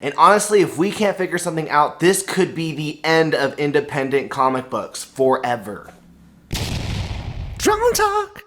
And honestly, if we can't figure something out, this could be the end of independent comic books forever. Drawn Talk!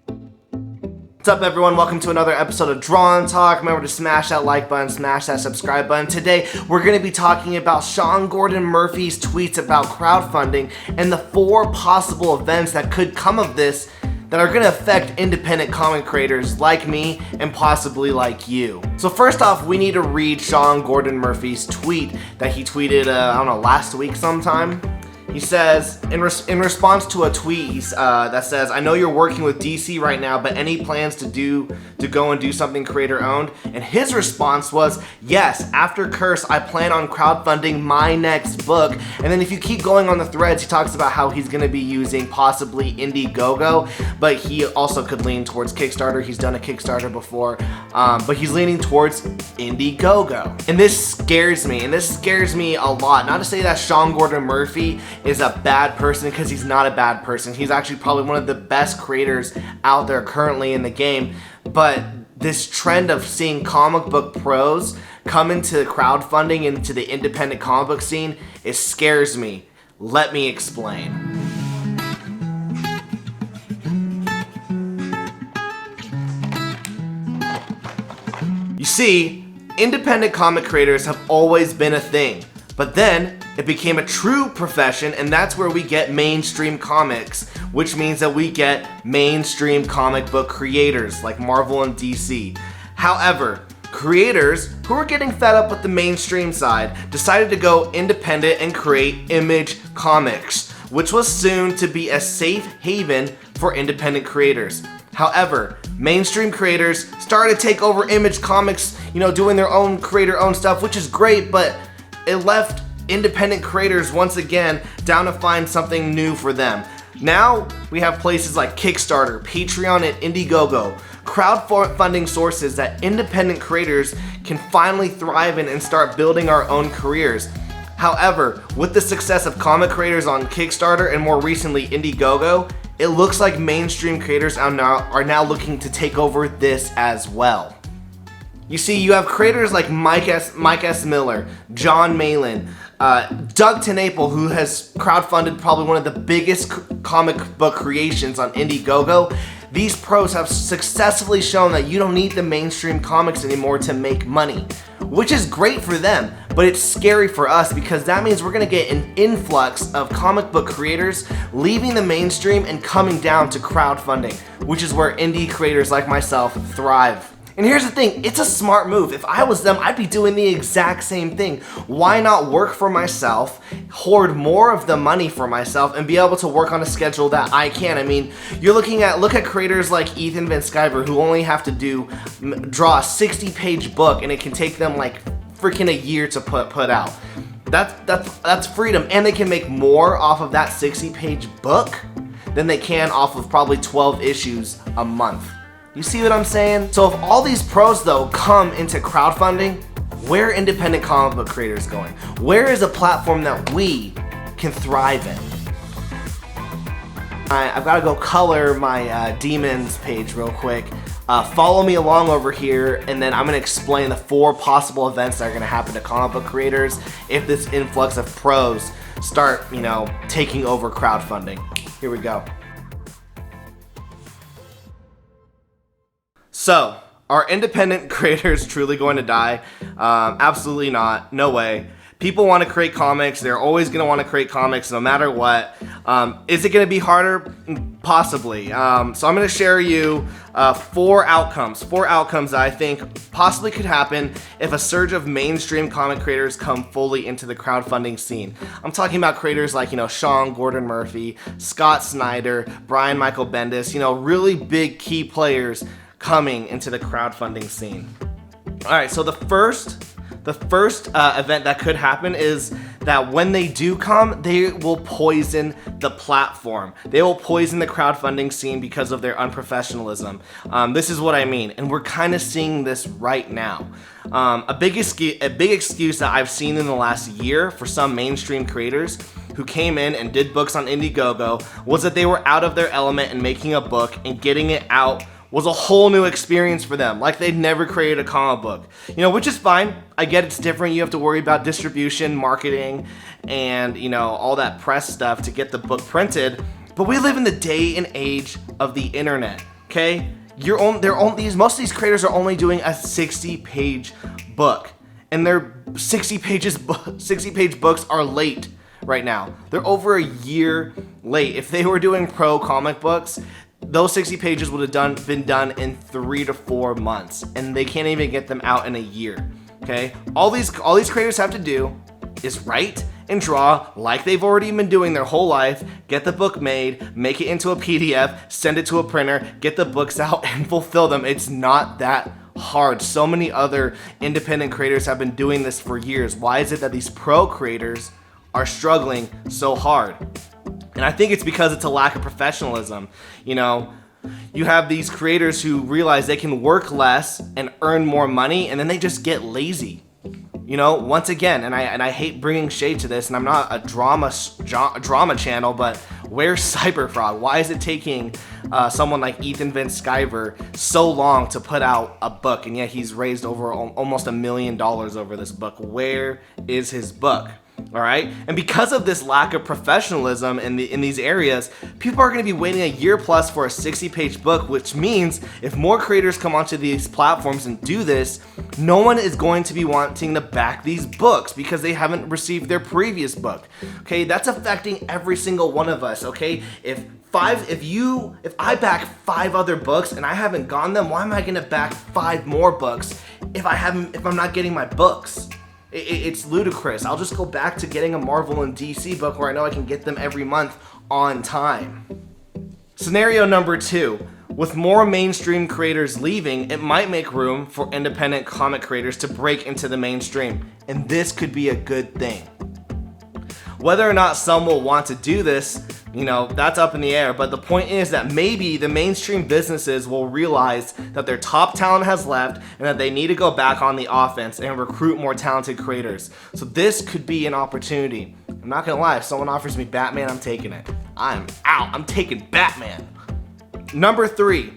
What's up, everyone? Welcome to another episode of Drawn Talk. Remember to smash that like button, smash that subscribe button. Today, we're going to be talking about Sean Gordon Murphy's tweets about crowdfunding and the 4 possible events that could come of this that are going to affect independent comic creators like me and possibly like you. So first off, we need to read Sean Gordon Murphy's tweet that he tweeted, last week sometime. He says, in response to a tweet that says, "I know you're working with DC right now, but any plans to go and do something creator owned?" And his response was, "Yes, after Curse, I plan on crowdfunding my next book." And then if you keep going on the threads, he talks about how he's going to be using possibly Indiegogo, but he also could lean towards Kickstarter. He's done a Kickstarter before, but he's leaning towards Indiegogo. And this scares me a lot. Not to say that Sean Gordon Murphy is a bad person, because he's not a bad person. He's actually probably one of the best creators out there currently in the game. But this trend of seeing comic book pros come into crowdfunding, into the independent comic book scene, it scares me. Let me explain. You see, independent comic creators have always been a thing, but then it became a true profession, and that's where we get mainstream comics, which means that we get mainstream comic book creators like Marvel and DC. However, creators who were getting fed up with the mainstream side decided to go independent and create Image Comics, which was soon to be a safe haven for independent creators. However, mainstream creators started to take over Image Comics, doing their own creator-owned stuff, which is great, but it left independent creators once again down to find something new for them. Now we have places like Kickstarter, Patreon, and Indiegogo, crowdfunding sources that independent creators can finally thrive in and start building our own careers. However, with the success of comic creators on Kickstarter and more recently Indiegogo, it looks like mainstream creators are now looking to take over this as well. You see, you have creators like Mike S. Miller, John Malin, Doug TenNapel, who has crowdfunded probably one of the biggest comic book creations on Indiegogo. These pros have successfully shown that you don't need the mainstream comics anymore to make money, which is great for them, but it's scary for us because that means we're going to get an influx of comic book creators leaving the mainstream and coming down to crowdfunding, which is where indie creators like myself thrive. And here's the thing, it's a smart move. If I was them, I'd be doing the exact same thing. Why not work for myself, hoard more of the money for myself, and be able to work on a schedule that I can? I mean, look at creators like Ethan Van Sciver, who only have to draw a 60-page book, and it can take them like freaking a year to put out. That's freedom, and they can make more off of that 60-page book than they can off of probably 12 issues a month. You see what I'm saying? So if all these pros, though, come into crowdfunding, where are independent comic book creators going? Where is a platform that we can thrive in? I've got to go color my Demons page real quick. Follow me along over here, and then I'm going to explain the 4 possible events that are going to happen to comic book creators if this influx of pros start, taking over crowdfunding. Here we go. So, are independent creators truly going to die? Absolutely not. No way. People want to create comics. They're always going to want to create comics no matter what. Is it going to be harder? Possibly. So I'm going to share you 4 outcomes. 4 outcomes that I think possibly could happen if a surge of mainstream comic creators come fully into the crowdfunding scene. I'm talking about creators like, Sean Gordon Murphy, Scott Snyder, Brian Michael Bendis, really big key players coming into the crowdfunding scene. All right, so the first event that could happen is that when they do come, they will poison the platform. They will poison the crowdfunding scene because of their unprofessionalism. This is what I mean, and we're kind of seeing this right now. A big excuse that I've seen in the last year for some mainstream creators who came in and did books on Indiegogo was that they were out of their element in making a book and getting it out was a whole new experience for them, like they'd never created a comic book. You know, which is fine. I get it's different. You have to worry about distribution, marketing, and, you know, all that press stuff to get the book printed. But we live in the day and age of the internet, okay? Most of these creators are only doing a 60-page book, and their 60-page books are late right now. They're over a year late. If they were doing pro comic books, those 60 pages would have been done in 3 to 4 months, and they can't even get them out in a year. Okay, all these creators have to do is write and draw like they've already been doing their whole life, get the book made, make it into a PDF, send it to a printer, get the books out, and fulfill them. It's not that hard. So many other independent creators have been doing this for years. Why is it that these pro creators are struggling so hard? And I think it's because it's a lack of professionalism. You know, you have these creators who realize they can work less and earn more money, and then they just get lazy. You know, once again, and I hate bringing shade to this, and I'm not a drama channel, but where's cyber fraud? Why is it taking someone like Ethan Van Sciver so long to put out a book, and yet he's raised over almost $1 million over this book? Where is his book? All right, and because of this lack of professionalism in these areas, people are going to be waiting a year plus for a 60-page book, which means if more creators come onto these platforms and do this, no one is going to be wanting to back these books because they haven't received their previous book. Okay, that's affecting every single one of us. Okay, if I back 5 other books and I haven't gotten them, why am I going to back 5 more books if I'm not getting my books? It's ludicrous. I'll just go back to getting a Marvel and DC book where I know I can get them every month on time. Scenario number 2. With more mainstream creators leaving, it might make room for independent comic creators to break into the mainstream, and this could be a good thing. Whether or not some will want to do this, you know, that's up in the air, but the point is that maybe the mainstream businesses will realize that their top talent has left and that they need to go back on the offense and recruit more talented creators. So this could be an opportunity. I'm not gonna lie, if someone offers me Batman, I'm taking it. I'm out. I'm taking Batman. Number 3.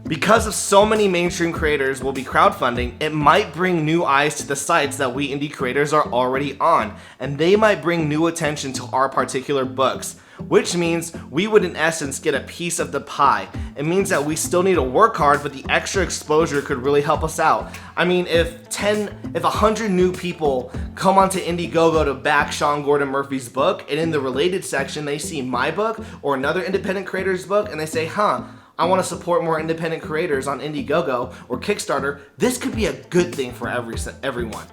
Because of so many mainstream creators will be crowdfunding, it might bring new eyes to the sites that we indie creators are already on, and they might bring new attention to our particular books, which means we would in essence get a piece of the pie. It means that we still need to work hard, but the extra exposure could really help us out. I mean, if 100 new people come onto Indiegogo to back Sean Gordon Murphy's book, and in the related section they see my book or another independent creator's book, and they say, I want to support more independent creators on Indiegogo or Kickstarter, this could be a good thing for everyone.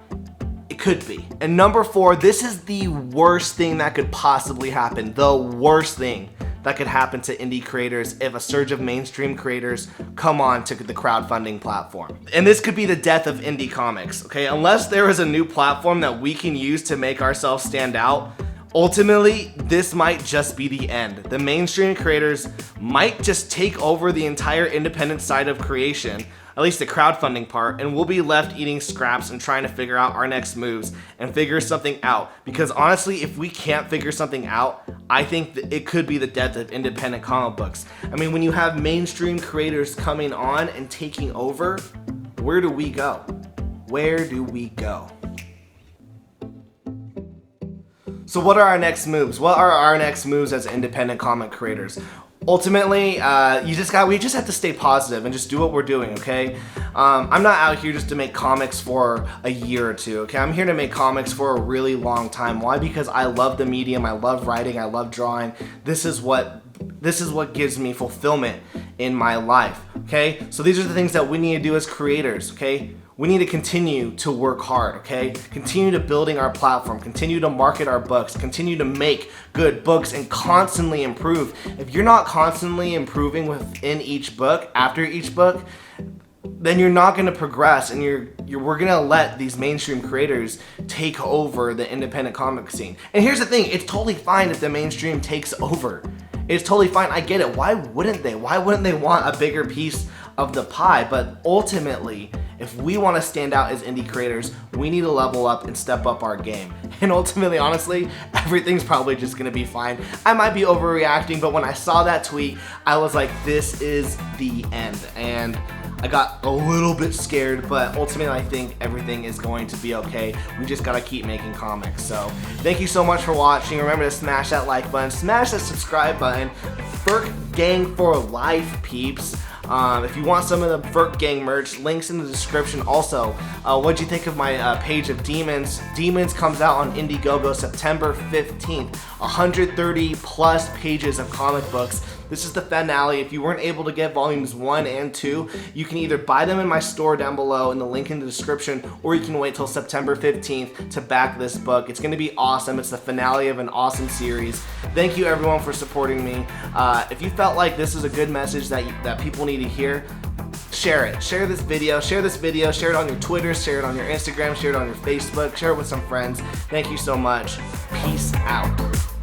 It could be. And number 4, this is the worst thing that could possibly happen. The worst thing that could happen to indie creators if a surge of mainstream creators come on to the crowdfunding platform. And this could be the death of indie comics, okay? Unless there is a new platform that we can use to make ourselves stand out, ultimately, this might just be the end. The mainstream creators might just take over the entire independent side of creation, at least the crowdfunding part, and we'll be left eating scraps and trying to figure out our next moves and figure something out. Because honestly, if we can't figure something out, I think that it could be the death of independent comic books. I mean, when you have mainstream creators coming on and taking over, where do we go? Where do we go? So what are our next moves? What are our next moves as independent comic creators? Ultimately, we just have to stay positive and just do what we're doing, okay? I'm not out here just to make comics for a year or two, okay? I'm here to make comics for a really long time. Why? Because I love the medium, I love writing, I love drawing. This is what gives me fulfillment in my life, okay? So these are the things that we need to do as creators, okay? We need to continue to work hard, okay? Continue to building our platform, continue to market our books, continue to make good books and constantly improve. If you're not constantly improving within each book, after each book, then you're not gonna progress, and we're gonna let these mainstream creators take over the independent comic scene. And here's the thing, it's totally fine if the mainstream takes over. It's totally fine, I get it. Why wouldn't they? Why wouldn't they want a bigger piece of the pie? But ultimately, if we want to stand out as indie creators, we need to level up and step up our game. And ultimately, honestly, everything's probably just gonna be fine. I might be overreacting, but when I saw that tweet, I was like, this is the end. And I got a little bit scared, but ultimately I think everything is going to be okay. We just gotta keep making comics. So thank you so much for watching. Remember to smash that like button, smash that subscribe button. Ferk Gang for life, peeps. If you want some of the Ferk Gang merch, links in the description. Also, what'd you think of my page of Demons? Demons comes out on Indiegogo September 15th. 130 plus pages of comic books. This is the finale. If you weren't able to get volumes 1 and 2, you can either buy them in my store down below in the link in the description, or you can wait till September 15th to back this book. It's gonna be awesome. It's the finale of an awesome series. Thank you everyone for supporting me. If you felt like this is a good message that people need to hear, share it. Share this video, share it on your Twitter, share it on your Instagram, share it on your Facebook, share it with some friends. Thank you so much. Peace out.